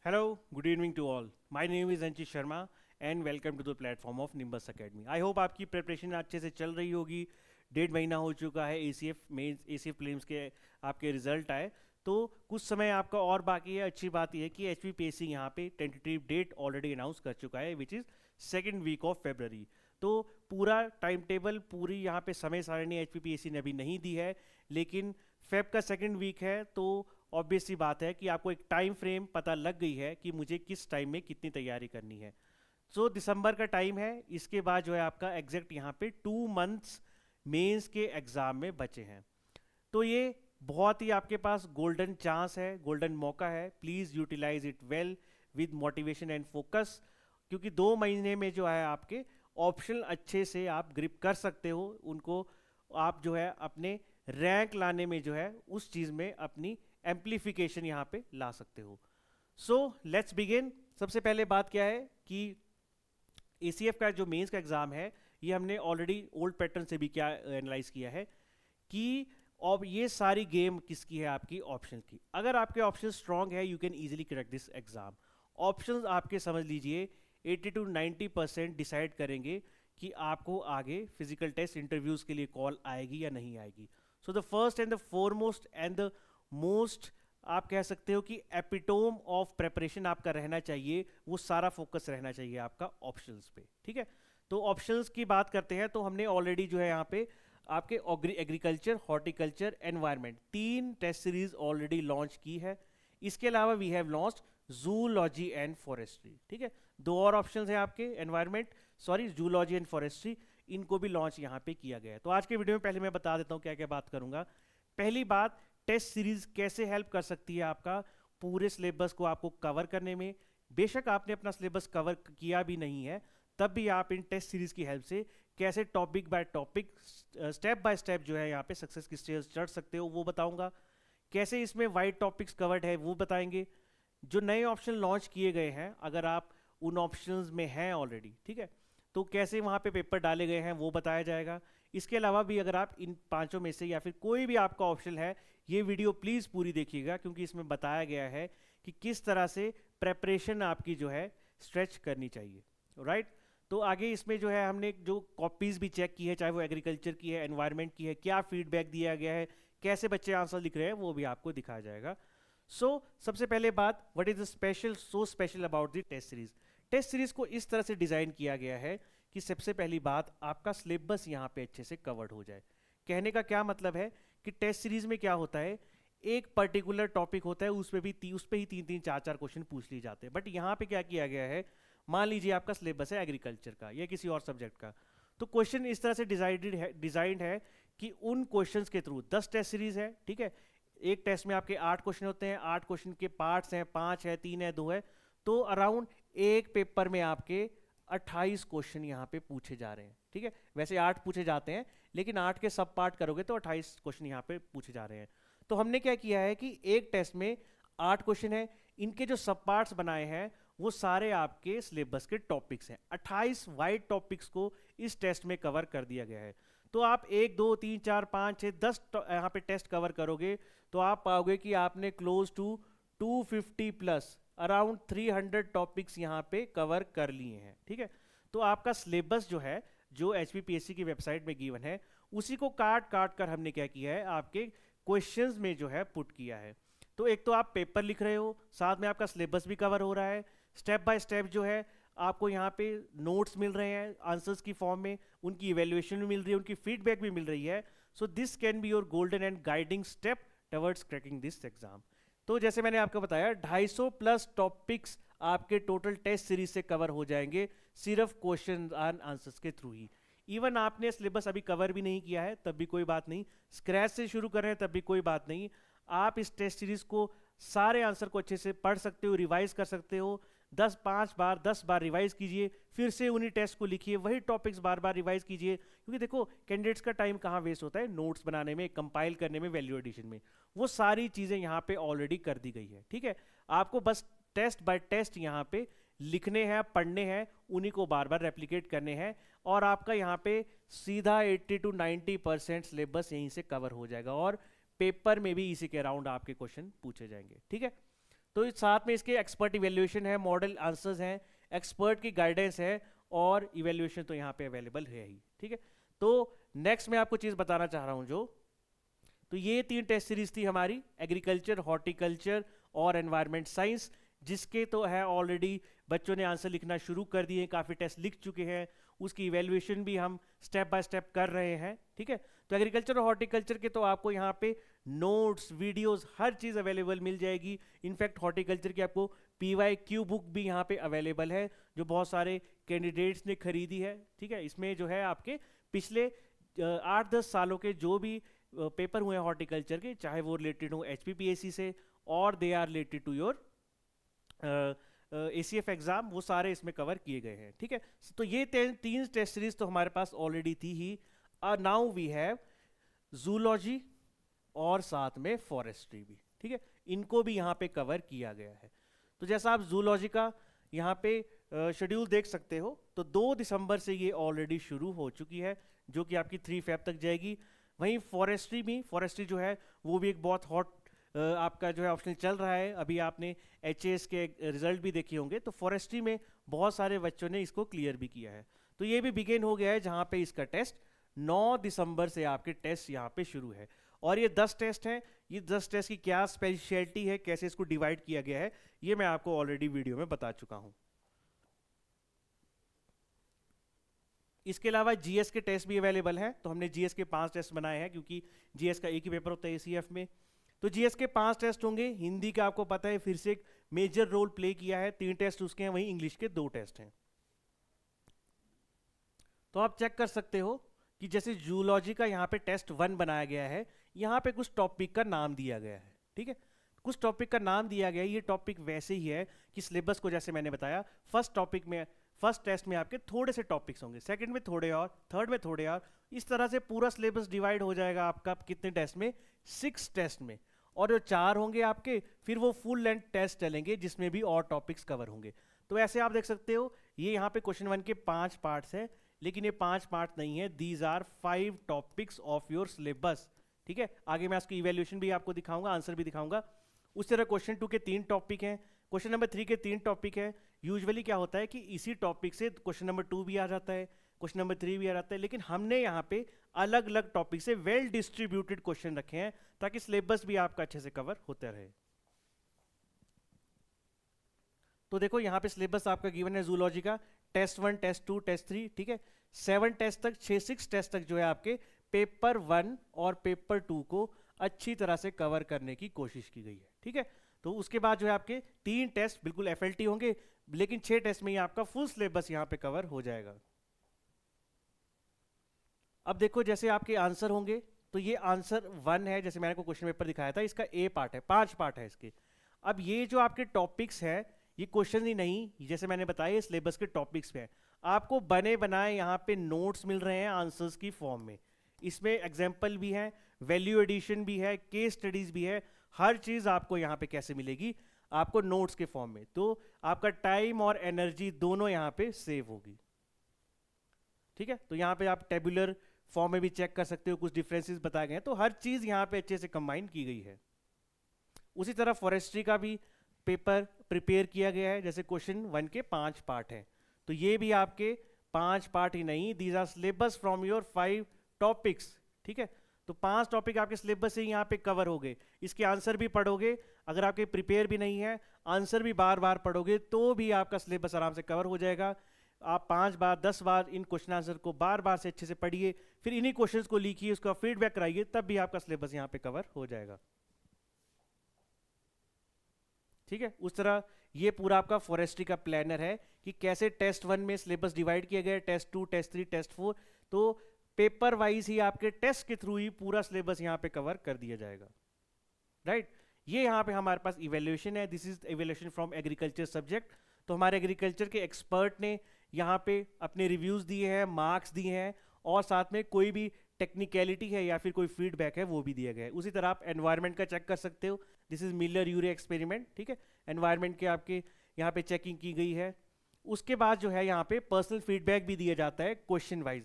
Hello, good evening to all. My name is Anchit Sharma and welcome to the platform of Nimbus Academy. I hope आपकी preparation अच्छे से चल रही होगी। 1.5 महीना हो चुका है ACF मेंस ACF प्रीलिम्स के आपके रिजल्ट आए, तो कुछ समय आपका और बाकी है। अच्छी बात यह है कि HPPSC यहाँ पे टेंटेटिव डेट ऑलरेडी अनाउंस कर चुका है which is second week of February। तो पूरा टाइम टेबल, पूरी यहाँ पे समय सारणी HPPSC ने अभी नहीं दी है, लेकिन फेब का सेकेंड वीक है, तो ऑब्वियस सी बात है कि आपको एक टाइम फ्रेम पता लग गई है कि मुझे किस टाइम में कितनी तैयारी करनी है। सो दिसंबर का टाइम है, इसके बाद जो है आपका एग्जैक्ट यहाँ पे 2 मंथ्स मेंस के एग्ज़ाम में बचे हैं। तो ये बहुत ही आपके पास गोल्डन चांस है, गोल्डन मौका है। Please utilise it well with motivation and focus, क्योंकि 2 महीने में जो है आपके ऑप्शनल अच्छे से आप ग्रिप कर सकते हो उनको। आप जो है अपने रैंक लाने में जो है उस चीज़ में अपनी एम्प्लीफिकेशन यहाँ पे ला सकते हो। So let's begin. सबसे पहले बात क्या है कि ACF का जो मेंस का एग्ज़ाम है, ये हमने ऑलरेडी ओल्ड पैटर्न से भी क्या एनालाइज किया है कि अब ये सारी गेम किसकी है, आपकी ऑप्शन की। अगर आपके ऑप्शन स्ट्रांग है, you can easily crack this exam. Options आपके समझ लीजिए 80 to 90% डिसाइड करेंगे कि आपको आगे फिजिकल टेस्ट इंटरव्यूज के लिए कॉल आएगी या नहीं आएगी। So the first and the foremost and the most, आप कह सकते हो कि एपिटोम ऑफ प्रेपरेशन आपका रहना चाहिए, वो सारा फोकस रहना चाहिए आपका ऑप्शंस पे। ठीक है, तो ऑप्शंस की बात करते हैं, तो हमने ऑलरेडी जो है यहाँ पे आपके agriculture, horticulture, environment 3 test series already launch की है। इसके अलावा we have launched zoology and forestry. ठीक है, 2 और ऑप्शंस हैं आपके, जूलॉजी एंड फॉरेस्ट्री, इनको भी लॉन्च यहाँ पे किया गया है। तो आज के वीडियो में पहले मैं बता देता हूँ क्या क्या बात करूंगा। पहली बात, टेस्ट सीरीज कैसे हेल्प कर सकती है आपका पूरे सिलेबस को आपको कवर करने में। बेशक आपने अपना सिलेबस कवर किया भी नहीं है, तब भी आप इन टेस्ट सीरीज की हेल्प से कैसे topic by topic, step by step जो है यहाँ पे सक्सेस की स्टेज चढ़ सकते हो, वो बताऊंगा। कैसे इसमें वाइड टॉपिक्स कवर्ड है वो बताएंगे। जो नए ऑप्शन लॉन्च किए गए हैं, अगर आप उन ऑप्शंस में हैं ऑलरेडी, ठीक है, तो कैसे वहाँ पे पेपर डाले गए हैं वो बताया जाएगा। इसके अलावा भी अगर आप इन 5 में से या फिर कोई भी आपका ऑप्शन है, ये वीडियो प्लीज़ पूरी देखिएगा, क्योंकि इसमें बताया गया है कि किस तरह से प्रेपरेशन आपकी जो है स्ट्रेच करनी चाहिए। राइट, तो आगे इसमें जो है हमने जो कॉपीज़ भी चेक की है, चाहे वो एग्रीकल्चर की है, एनवायरनमेंट की है, क्या फीडबैक दिया गया है, कैसे बच्चे आंसर लिख रहे हैं, वो भी आपको दिखाया जाएगा। सबसे पहले बात, what is the special about the test series. Test series को इस तरह से डिज़ाइन किया गया है कि सबसे पहली बात, आपका सिलेबस यहाँ पे अच्छे से कवर्ड हो जाए। कहने का क्या मतलब है कि टेस्ट सीरीज में क्या होता है, एक पर्टिकुलर टॉपिक होता है, उस पे ही 3-3, 4-4 क्वेश्चन पूछ लिए जाते हैं। बट यहाँ पे क्या किया गया है, मान लीजिए आपका सिलेबस है एग्रीकल्चर का या किसी और सब्जेक्ट का, तो क्वेश्चन इस तरह से डिजाइंड है कि उन क्वेश्चंस के थ्रू 10 टेस्ट सीरीज है। ठीक है, एक टेस्ट में आपके 8 क्वेश्चन होते हैं, 8 क्वेश्चन के पार्ट्स हैं, 5 है, 3 है, 2 है, तो अराउंड एक पेपर में आपके 28 क्वेश्चन यहाँ पे पूछे जा रहे हैं। ठीक है, वैसे 8 पूछे जाते हैं, लेकिन 8 के सब पार्ट करोगे तो 28 क्वेश्चन यहाँ पे पूछे जा रहे हैं। तो हमने क्या किया है कि एक टेस्ट में 8 क्वेश्चन है, इनके जो सब पार्ट्स बनाए हैं वो सारे आपके सिलेबस के टॉपिक्स हैं। 28 वाइड टॉपिक्स को इस टेस्ट में कवर कर दिया गया है। तो आप 1 2 3 4 5 6 10 यहाँ पे टेस्ट कवर करोगे तो आप पाओगे कि आपने close to 250 plus around 300 topics यहाँ पे कवर कर लिए हैं। ठीक है, तो आपका सिलेबस जो है, जो HPPSC की वेबसाइट में गिवन है, उसी को काट काट कर हमने क्या किया है, आपके क्वेश्चंस में जो है पुट किया है। तो एक तो आप पेपर लिख रहे हो, साथ में आपका सिलेबस भी कवर हो रहा है, स्टेप बाय स्टेप जो है आपको यहाँ पे नोट्स मिल रहे हैं आंसर्स की फॉर्म में, उनकी इवेल्युएशन भी मिल रही है, उनकी फीडबैक भी मिल रही है। So this can be your golden and guiding step towards cracking this exam. तो जैसे मैंने आपको बताया, 250 प्लस टॉपिक्स आपके टोटल टेस्ट सीरीज से कवर हो जाएंगे सिर्फ क्वेश्चन एंड आंसर्स के थ्रू ही। इवन आपने सिलेबस अभी कवर भी नहीं किया है तब भी कोई बात नहीं, स्क्रैच से शुरू कर रहे हैं तब भी कोई बात नहीं, आप इस टेस्ट सीरीज को सारे आंसर को अच्छे से पढ़ सकते हो, रिवाइज कर सकते हो। 10 बार रिवाइज कीजिए, फिर से उन्हीं टेस्ट को लिखिए, वही टॉपिक्स बार बार रिवाइज कीजिए, क्योंकि देखो कैंडिडेट्स का टाइम कहाँ वेस्ट होता है, नोट्स बनाने में, कंपाइल करने में, वैल्यू एडिशन में, वो सारी चीज़ें यहाँ पे ऑलरेडी कर दी गई है। ठीक है, आपको बस टेस्ट बाय टेस्ट यहाँ पे लिखने हैं, पढ़ने हैं, उन्हीं को बार बार रेप्लिकेट करने हैं, और आपका यहाँ पे सीधा 80 to 90% सिलेबस यहीं से कवर हो जाएगा, और पेपर में भी इसी के अराउंड आपके क्वेश्चन पूछे जाएंगे। ठीक है, तो इस साथ में इसके एक्सपर्ट इवेल्युएशन है, मॉडल आंसर्स हैं, एक्सपर्ट की गाइडेंस है और इवेल्युएशन तो यहाँ पे अवेलेबल है ही, ठीक है। तो नेक्स्ट मैं आपको चीज़ बताना चाह रहा हूँ जो, तो ये 3 टेस्ट सीरीज थी हमारी, एग्रीकल्चर, हॉर्टिकल्चर और एनवायरमेंट साइंस, जिसके तो है ऑलरेडी बच्चों ने आंसर लिखना शुरू कर दिए, काफ़ी टेस्ट लिख चुके हैं, उसकी इवेल्युएशन भी हम स्टेप बाय स्टेप कर रहे हैं, ठीक है। तो एग्रीकल्चर और हॉर्टिकल्चर के तो आपको यहाँ पे नोट्स, वीडियोस, हर चीज़ अवेलेबल मिल जाएगी। इनफैक्ट हॉर्टिकल्चर की आपको PYQ बुक भी यहाँ पे अवेलेबल है, जो बहुत सारे कैंडिडेट्स ने खरीदी है, ठीक है। इसमें जो है आपके पिछले 8-10 सालों के जो भी पेपर हुए हैं हॉर्टिकल्चर के, चाहे वो रिलेटेड हो HPPAC से और they are related to your ACF exam, वो सारे इसमें कवर किए गए हैं, ठीक है। तो ये 3 टेस्ट सीरीज तो हमारे पास ऑलरेडी थी ही। नाउ वी हैव जूलॉजी और साथ में फॉरेस्ट्री भी, ठीक है, इनको भी यहाँ पे कवर किया गया है। तो जैसा आप जूलॉजी का यहाँ पे शेड्यूल देख सकते हो, तो 2 दिसंबर से ये ऑलरेडी शुरू हो चुकी है, जो कि आपकी 3 फेब तक जाएगी। वहीं फॉरेस्ट्री जो है वो भी एक बहुत हॉट आपका जो है ऑप्शनल चल रहा है। अभी आपने HAS के रिजल्ट भी देखे होंगे, तो फॉरेस्ट्री में बहुत सारे बच्चों ने इसको क्लियर भी किया है। तो ये भी बिगिन हो गया है, जहाँ पे इसका टेस्ट 9 दिसंबर से आपके टेस्ट यहाँ पे शुरू है। और ये 10 टेस्ट हैं, ये 10 टेस्ट की क्या स्पेशलिटी है, कैसे इसको डिवाइड किया गया है, ये मैं आपको ऑलरेडी वीडियो में बता चुका हूँ। इसके अलावा GS के टेस्ट भी अवेलेबल हैं, तो हमने GS के 5 टेस्ट बनाए हैं, क्योंकि GS का एक ही पेपर होता है ACF में। तो GS के 5 टेस्ट होंगे। हिंदी का आपको पता है फिर से एक मेजर रोल प्ले किया है, 3 टेस्ट उसके हैं, वहीं इंग्लिश के 2 टेस्ट हैं। तो आप चेक कर सकते हो कि जैसे जूलॉजी का यहाँ पे टेस्ट 1 बनाया गया है, यहाँ पे कुछ टॉपिक का नाम दिया गया है, ठीक है, कुछ टॉपिक का नाम दिया गया है। ये टॉपिक वैसे ही है कि सिलेबस को जैसे मैंने बताया, फर्स्ट टेस्ट में आपके थोड़े से टॉपिक्स होंगे, सेकंड में थोड़े और, थर्ड में थोड़े और, इस तरह से पूरा सिलेबस डिवाइड हो जाएगा आपका कितने टेस्ट में, 6 टेस्ट में। और जो 4 होंगे आपके, फिर वो फुल लेंथ टेस्ट चलेंगे जिसमें भी और टॉपिक्स कवर होंगे। तो ऐसे आप देख सकते हो, ये यहाँ पे क्वेश्चन 1 के 5 पार्ट्स हैं, लेकिन ये 5 पार्ट नहीं है, these are 5 topics of your syllabus, ठीक है। आगे मैं इसकी इवेल्युएशन भी आपको दिखाऊंगा, आंसर भी दिखाऊंगा। उस तरह क्वेश्चन 2 के 3 टॉपिक हैं, क्वेश्चन नंबर 3 के 3 टॉपिक है। यूजुअली क्या होता है कि इसी टॉपिक से क्वेश्चन नंबर 2 भी आ जाता है, क्वेश्चन नंबर 3 भी आ जाता है, लेकिन हमने यहाँ पे अलग अलग टॉपिक से वेल डिस्ट्रीब्यूटेड क्वेश्चन रखे हैं, ताकि सिलेबस भी आपका अच्छे से कवर होता रहे। तो देखो यहाँ पे सिलेबस आपका गिवन है जूलॉजी का, टेस्ट 1, टेस्ट 2, टेस्ट 3, ठीक है, 7 टेस्ट तक, 6 टेस्ट तक जो है आपके पेपर 1 और पेपर 2 को अच्छी तरह से कवर करने की कोशिश की गई है, ठीक है। तो उसके बाद जो है आपके 3 टेस्ट बिल्कुल FLT होंगे, लेकिन 6 टेस्ट में ही आपका फुल सिलेबस यहाँ पे कवर हो जाएगा। अब देखो जैसे आपके आंसर होंगे, तो ये आंसर 1 है, जैसे मैंने आपको क्वेश्चन पेपर दिखाया था, इसका A पार्ट है, 5 पार्ट है इसके। अब ये जो आपके टॉपिक्स हैं, ये क्वेश्चन ही नहीं, जैसे मैंने बताया सिलेबस के टॉपिक्स पे है, आपको बने बनाए यहाँ पे नोट्स मिल रहे हैं आंसर्स की फॉर्म में। इसमें एग्जाम्पल भी है, वैल्यू एडिशन भी है, केस स्टडीज भी है, हर चीज आपको यहाँ पे कैसे मिलेगी, आपको नोट्स के फॉर्म में। तो आपका टाइम और एनर्जी दोनों यहाँ पे सेव होगी, ठीक है। तो यहाँ पे आप टेबुलर फॉर्म में भी चेक कर सकते हो, कुछ डिफरेंसेस बताए गए हैं, तो हर चीज यहाँ पे अच्छे से कंबाइन की गई है। उसी तरह फॉरेस्ट्री का भी पेपर प्रिपेयर किया गया है, जैसे क्वेश्चन 1 के 5 पार्ट हैं, तो ये भी आपके 5 पार्ट ही नहीं, these our syllabus from your 5 topics, ठीक है। तो 5 टॉपिक आपके सिलेबस से ही यहाँ पे कवर हो गए। इसके आंसर भी पढ़ोगे, अगर आपके प्रिपेयर भी नहीं है, आंसर भी बार बार पढ़ोगे, तो भी आपका सिलेबस आराम से कवर हो जाएगा। आप 5 बार 10 बार इन क्वेश्चन आंसर को बार बार से अच्छे से पढ़िए, फिर इन्हीं क्वेश्चंस को लिखिए, उसका फीडबैक कराइए, तब भी आपका सिलेबस यहाँ पे कवर हो जाएगा, ठीक है। उस तरह ये पूरा आपका फॉरेस्ट्री का प्लानर है कि कैसे टेस्ट 1 में सिलेबस डिवाइड किया गया है, टेस्ट 2, टेस्ट 3, टेस्ट 4, तो पेपर वाइज ही आपके टेस्ट के थ्रू ही पूरा सिलेबस यहाँ पे कवर कर दिया जाएगा, राइट। ये यहाँ पे हमारे पास इवेल्युएशन है, this is evaluation from agriculture subject. तो हमारे एग्रीकल्चर के एक्सपर्ट ने यहाँ पे अपने रिव्यूज दिए हैं, मार्क्स दिए हैं, और साथ में कोई भी टेक्निकलिटी है या फिर कोई फीडबैक है वो भी दिया गया है। उसी तरह आप एनवायरनमेंट का चेक कर सकते हो, this is Miller Urey experiment, ठीक है। एनवायरनमेंट के आपके यहाँ पे चेकिंग की गई है। उसके बाद जो है यहाँ पे पर्सनल फीडबैक भी दिया जाता है क्वेश्चन वाइज।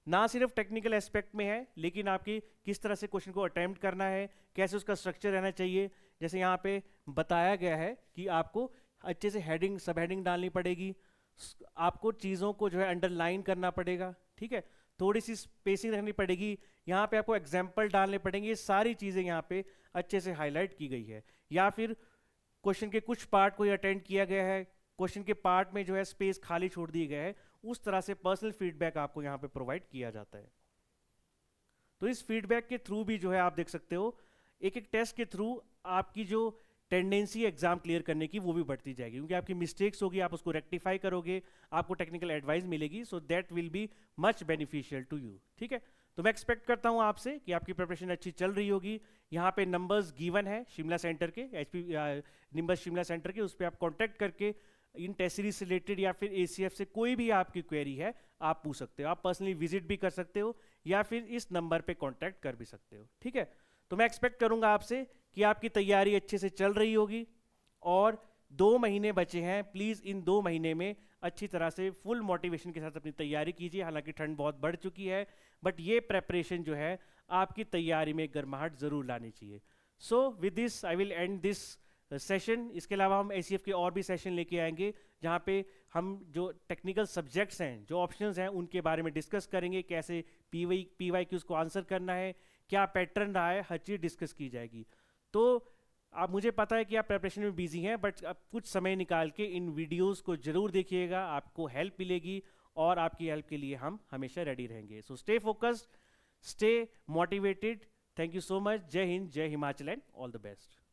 ना सिर्फ टेक्निकल एस्पेक्ट में है, लेकिन आपकी किस तरह से क्वेश्चन को अटेम्प्ट करना है, कैसे उसका स्ट्रक्चर रहना चाहिए। जैसे यहाँ पे बताया गया है कि आपको अच्छे से हेडिंग सब हेडिंग डालनी पड़ेगी, आपको चीज़ों को जो है अंडरलाइन करना पड़ेगा, ठीक है, थोड़ी सी स्पेसिंग रखनी पड़ेगी, यहाँ पे आपको एग्जाम्पल डालने पड़ेंगे। ये सारी चीज़ें यहाँ पे अच्छे से हाईलाइट की गई है। या फिर क्वेश्चन के कुछ पार्ट को अटेंड किया गया है, क्वेश्चन के पार्ट में जो है स्पेस खाली छोड़ दिए गए है, उस तरह से पर्सनल फीडबैक आपको यहाँ पे प्रोवाइड किया जाता है। तो इस फीडबैक के थ्रू भी जो है आप देख सकते हो एक एक टेस्ट के थ्रू आपकी जो टेंडेंसी एग्जाम क्लियर करने की वो भी बढ़ती जाएगी, क्योंकि आपकी मिस्टेक्स होगी, आप उसको रेक्टिफाई करोगे, आपको टेक्निकल एडवाइस मिलेगी, so that will be much beneficial to you. ठीक है, तो मैं एक्सपेक्ट करता हूँ आपसे कि आपकी प्रिपरेशन अच्छी चल रही होगी। यहाँ पे नंबर्स गिवन है शिमला सेंटर के, निम्बस शिमला सेंटर के, उस पर आप कॉन्टैक्ट करके इन टेस्ट सीरीज से रिलेटेड या फिर ACF से कोई भी आपकी क्वेरी है आप पूछ सकते हो। आप पर्सनली विजिट भी कर सकते हो या फिर इस नंबर पे कांटेक्ट कर भी सकते हो। ठीक है, तो मैं एक्सपेक्ट करूंगा आपसे कि आपकी तैयारी अच्छे से चल रही होगी और 2 महीने बचे हैं। प्लीज़ इन 2 महीने में अच्छी तरह से फुल मोटिवेशन के साथ अपनी तैयारी कीजिए। हालांकि ठंड बहुत बढ़ चुकी है, बट ये प्रेपरेशन जो है आपकी तैयारी में गर्माहट ज़रूर लानी चाहिए। So with this I will and this session. इसके अलावा हम ACF के और भी सेशन लेके आएंगे जहाँ पे हम जो टेक्निकल सब्जेक्ट्स हैं, जो ऑप्शंस हैं, उनके बारे में डिस्कस करेंगे, कैसे PYQs को आंसर करना है, क्या पैटर्न रहा है, हर चीज़ डिस्कस की जाएगी। तो आप, मुझे पता है कि आप प्रिपरेशन में बिजी हैं, बट अब कुछ समय निकाल के इन वीडियोस को ज़रूर देखिएगा, आपको हेल्प मिलेगी और आपकी हेल्प के लिए हम हमेशा रेडी रहेंगे। So stay focused, stay motivated. Thank you so much. जय हिंद, जय Himachal and all the best.